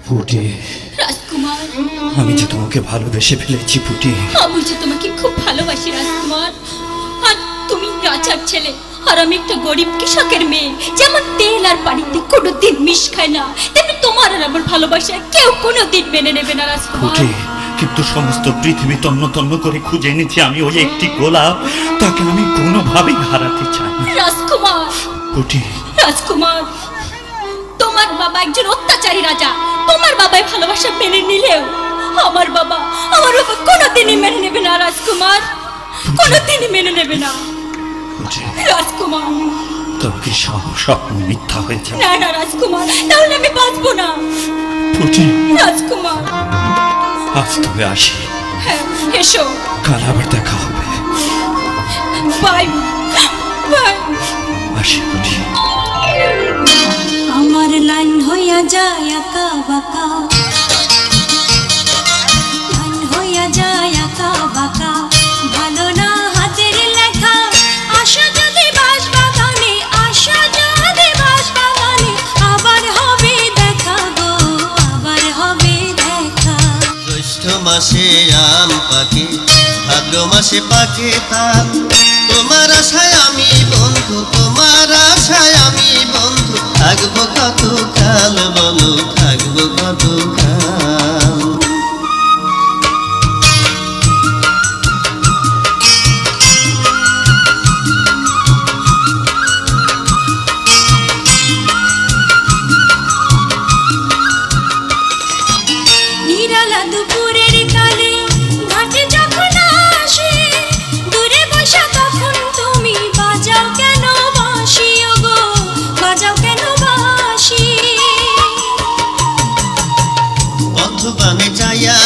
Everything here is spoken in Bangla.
পুটি, রাজকুমার, আমি যে তোমাকে ভালোবেসে ফেলেছি পুটি। আমি যে তোমাকে খুব ভালোবাসি রাজকুমার। আর তুমি রাজার ছেলে, আর আমি একটা গরিব কৃষকের মেয়ে। যেমন তেল আর পানিতে কোনোদিন মিশ খায় না, তেমনি তোমার আর আমার ভালোবাসা কেউ কোনোদিন মেনে নেবে না রাজকুমার। পুটি, কিন্তু সমস্ত পৃথিবী তন্ন তন্ন করে খুঁজে এনেছি আমি ওই একটি গোলাপ, তাকে আমি কোনোভাবেই হারাতে চাই না রাজকুমার। পুটি, রাজকুমার, তোমার বাবা একজন অত্যাচারী রাজা। তোমার বাবাই ভালোবাসা মেনে নিলেও আমার বাবা কোনোদিনই মেনে নেবে না রাজকুমার, কোনোদিনই মেনে নেবে না পুটি। রাজকুমার। তোর কি স্বপ্ন মিথ্যা হয়ে যাবে? না না রাজকুমার, তাহলে আমি বাঁচবো না পুটি, রাজকুমার। আজ তবে আসি। হ্যাঁ, এসো। কাল আবার দেখা হবে। Bye bye. আসি পুটি। আমার লাইন হইয়া যায় আঁকা বাঁকা, লাইন হইয়া যায় আঁকা বাঁকা, ভালো না হাতের লেখা। আশা যদি বাস বাগানে, আশা যদি বাস বাগানে, আবার হবে দেখা গো, আবার হবে দেখা। জ্যৈষ্ঠ মাসে আম পাকে, ভাদ্র মাসে পাকে তাল। তোমার আশায় আমি বন্ধু, তোমার আশায় আমি বন্ধু, থাকবো কত কাল বলো, থাকবো কত কাল। নিরালা দুপুরের কালে ঘাটে যখন আসে, দূরে বসা তখন তুমি বাজাও কেন বাঁশি, ওগো বাজাও কেন বাঁশি। পথবানে যাইয়া